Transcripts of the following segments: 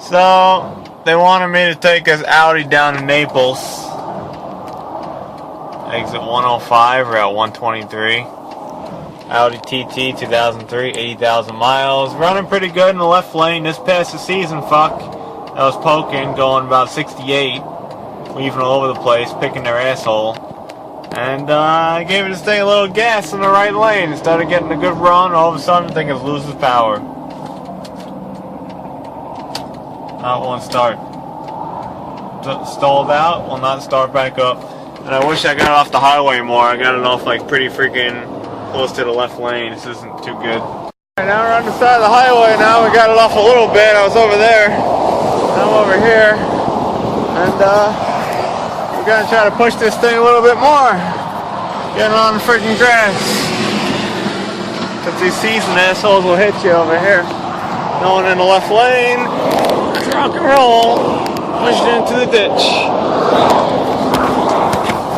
So they wanted me to take this Audi down to Naples. Exit 105, we're at 123. Audi TT 2003, 80,000 miles. Running pretty good in the left lane. This past the season, fuck. I was poking, going about 68. Weaving all over the place, picking their asshole. And I gave this thing a little gas in the right lane. It started getting a good run. All of a sudden, the thing loses power. Not one start. Stalled out, will not start back up. And I wish I got it off the highway more. I got it off like pretty freaking close to the left lane. This isn't too good. Right now we're on the side of the highway now. We got it off a little bit. I was over there. Now I'm over here. And we're gonna try to push this thing a little bit more. Getting on the freaking grass. Cause these seasoned assholes will hit you over here. No one in the left lane. Rock and roll. Push it into the ditch.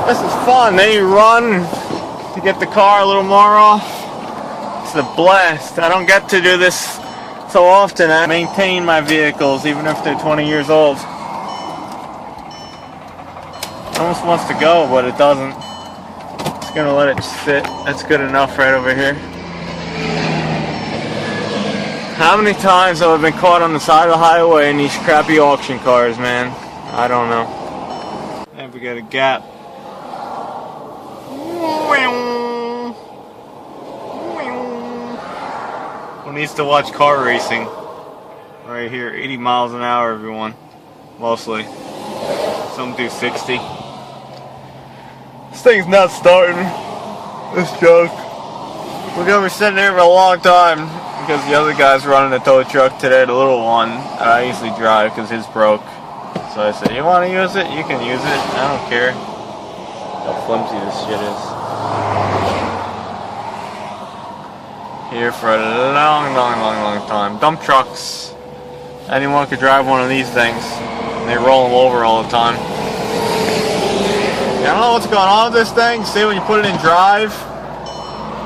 This is fun. Then you run to get the car a little more off. It's a blast. I don't get to do this so often. I maintain my vehicles even if they're 20 years old. It almost wants to go, but it doesn't. It's gonna let it sit. That's good enough right over here. How many times have I been caught on the side of the highway in these crappy auction cars, man? I don't know. And we got a gap. Who needs to watch car racing? Right here, 80 miles an hour, everyone. Mostly. Some do 60. This thing's not starting. This junk. We're gonna be sitting here for a long time because the other guy's running a tow truck today, the little one. And I usually drive because his broke. So I said, you want to use it? You can use it. I don't care how flimsy this shit is. Here for a long time. Dump trucks. Anyone could drive one of these things. And they roll them over all the time. I don't know what's going on with this thing. See, when you put it in drive,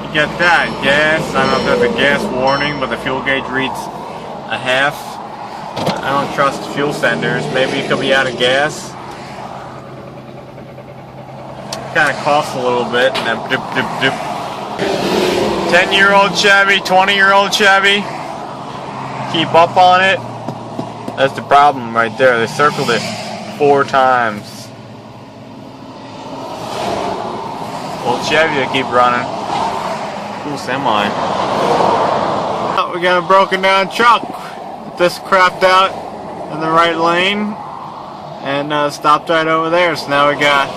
you get that gas. I don't know if there's a gas warning, but the fuel gauge reads a half. I don't trust fuel senders. Maybe it could be out of gas. Kind of coughs a little bit, and then dip, dip, dip. 10-year-old Chevy, 20-year-old Chevy. Keep up on it. That's the problem right there. They circled it 4 times. Old Chevy to keep running. Cool semi. We got a broken down truck. This crapped out in the right lane and stopped right over there. So now we got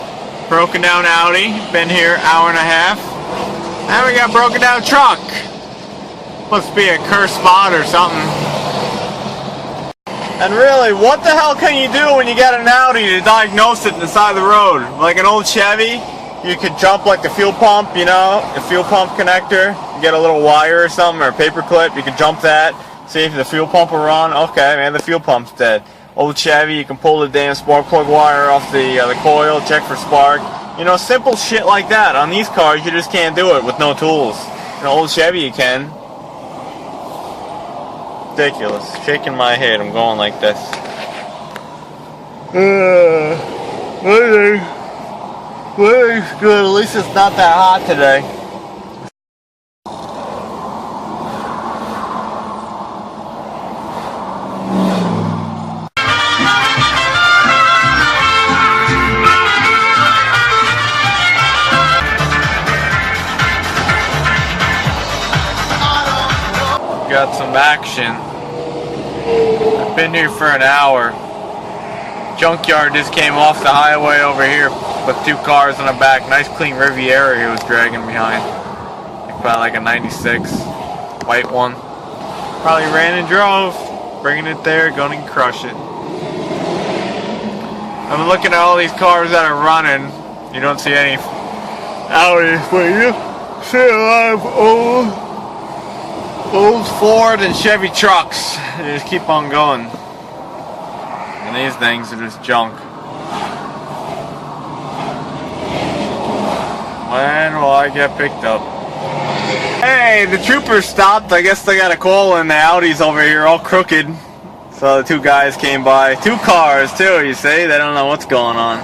broken down Audi. Been here an hour and a half. Now we got broken down truck. Must be a cursed spot or something. And really, what the hell can you do when you got an Audi to diagnose it in the side of the road? Like an old Chevy, you could jump like the fuel pump, you know, the fuel pump connector. You get a little wire or something, or a paper clip, you can jump that, see if the fuel pump will run. Okay, man, the fuel pump's dead. Old Chevy, you can pull the damn spark plug wire off the coil, check for spark. You know, simple shit like that. On these cars, you just can't do it with no tools. An old Chevy, you can. Ridiculous. Shaking my head, I'm going like this. It's good. At least it's not that hot today. Got some action. I've been here for an hour. Junkyard just came off the highway over here with 2 cars in the back. Nice clean Riviera he was dragging behind. About like a 96 white one. Probably ran and drove. Bringing it there, gonna crush it. I'm looking at all these cars that are running. You don't see any Audis, but you see a lot of old Ford and Chevy trucks. They just keep on going. And these things are just junk. When will I get picked up? Hey, the troopers stopped. I guess they got a call and the Audi's over here all crooked. So the two guys came by, 2 cars too. You see, they don't know what's going on.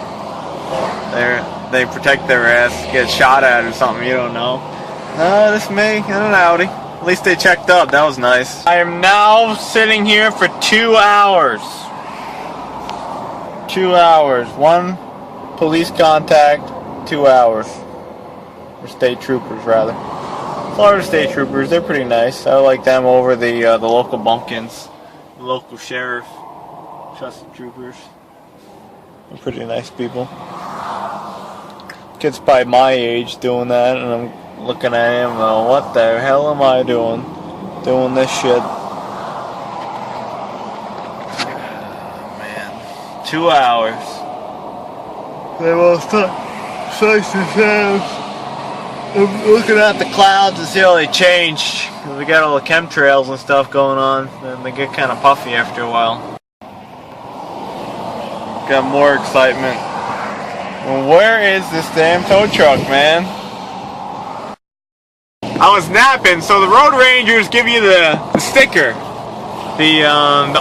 They protect their ass, get shot at or something. You don't know. No, this me in an Audi. At least they checked up. That was nice. I am now sitting here for 2 hours. 2 hours. 1 police contact. 2 hours. Or state troopers, rather. Florida state troopers. They're pretty nice. I like them over the local bumpkins. The local sheriff, trusted troopers. They're pretty nice people. Kid's probably my age doing that, and I'm looking at him and going, what the hell am I doing? Doing this shit. Oh, man. 2 hours. They will slice his hands. I'm looking at the clouds and see how they change. We got all the chemtrails and stuff going on, and they get kind of puffy after a while. Got more excitement. Well, where is this damn tow truck, man? I was napping, so the road rangers give you the sticker, the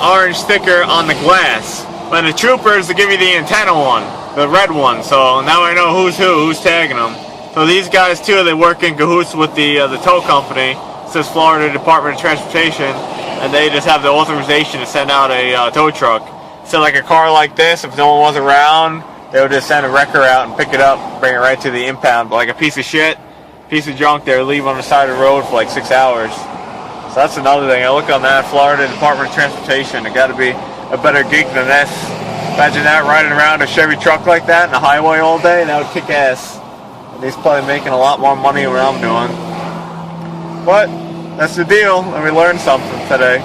orange sticker on the glass, but the troopers they give you the antenna one, the red one. So now I know who's tagging them. So these guys too, they work in cahoots with the tow company. It says Florida Department of Transportation, and they just have the authorization to send out a tow truck. So like a car like this, if no one was around, they would just send a wrecker out and pick it up, bring it right to the impound. But like a piece of shit, piece of junk, they would leave on the side of the road for like 6 hours. So that's another thing. I look on that, Florida Department of Transportation. It got to be a better gig than this. Imagine that, riding around a Chevy truck like that in the highway all day. That would kick ass. And he's probably making a lot more money than what I'm doing. But that's the deal, and we learned something today.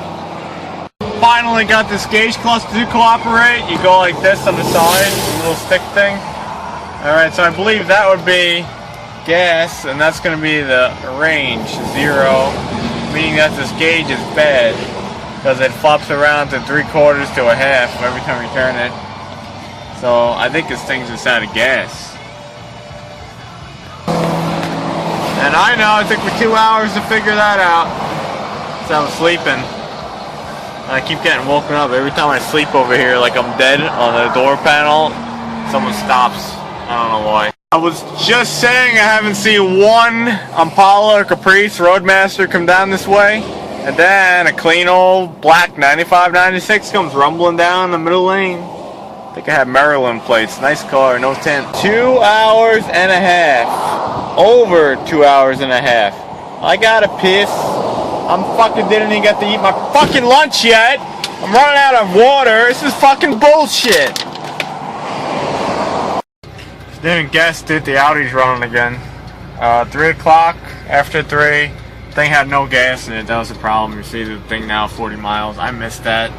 Finally got this gauge cluster to cooperate. You go like this on the side, little stick thing. Alright, so I believe that would be gas, and that's going to be the range, 0, meaning that this gauge is bad, because it flops around to 3/4 to a half every time you turn it. So I think this thing's just out of gas. And I know it took me 2 hours to figure that out. So I'm sleeping. And I keep getting woken up. Every time I sleep over here like I'm dead on the door panel, someone stops. I don't know why. I was just saying I haven't seen one Impala or Caprice Roadmaster come down this way. And then a clean old black 95, 96 comes rumbling down the middle lane. I think I have Maryland plates. Nice car, no tint. 2 hours and a half. Over 2 hours and a half. I gotta piss. I'm fucking didn't even get to eat my fucking lunch yet. I'm running out of water. This is fucking bullshit. Didn't guess it. The Audi's running again. 3 o'clock. After 3, thing had no gas in it. That was the problem. You see the thing now 40 miles. I missed that.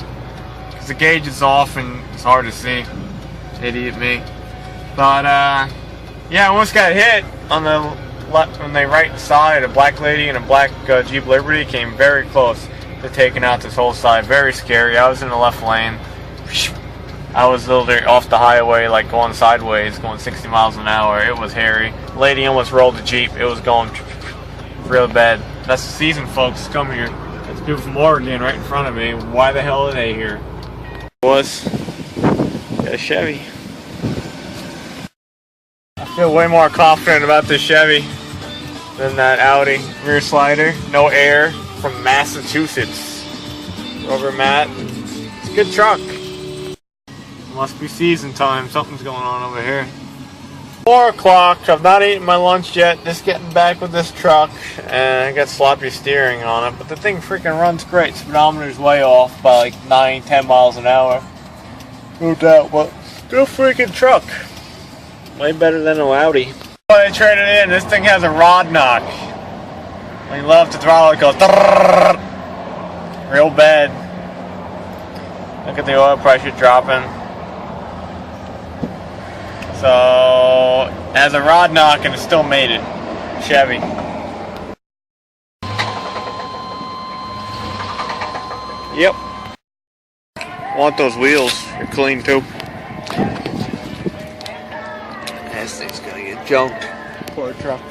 Because the gauge is off and it's hard to see. Idiot me. But, yeah, I almost got hit on the right side. A black lady and a black Jeep Liberty came very close to taking out this whole side. Very scary. I was in the left lane. I was literally off the highway, like going sideways, going 60 miles an hour. It was hairy. Lady almost rolled the Jeep. It was going real bad. That's the season, folks. Come here. It's people from Oregon right in front of me. Why the hell are they here? Got a Chevy. I feel way more confident about this Chevy than that Audi rear slider. No air from Massachusetts. Rubber mat. It's a good truck. Must be season time. Something's going on over here. 4 o'clock. I've not eaten my lunch yet. Just getting back with this truck. And I got sloppy steering on it. But the thing freaking runs great. Speedometer's way off by like 9, 10 miles an hour. No doubt. But good freaking truck. Way better than an Audi. I traded in. This thing has a rod knock. When you love to throttle, it goes real bad. Look at the oil pressure dropping. So, it has a rod knock and it still made it. Chevy. Yep. Want those wheels. They're clean too. This thing's gonna get junked. Poor truck.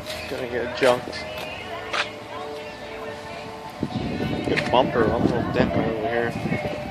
It's gonna get junked. Good bumper, a little dent right over here.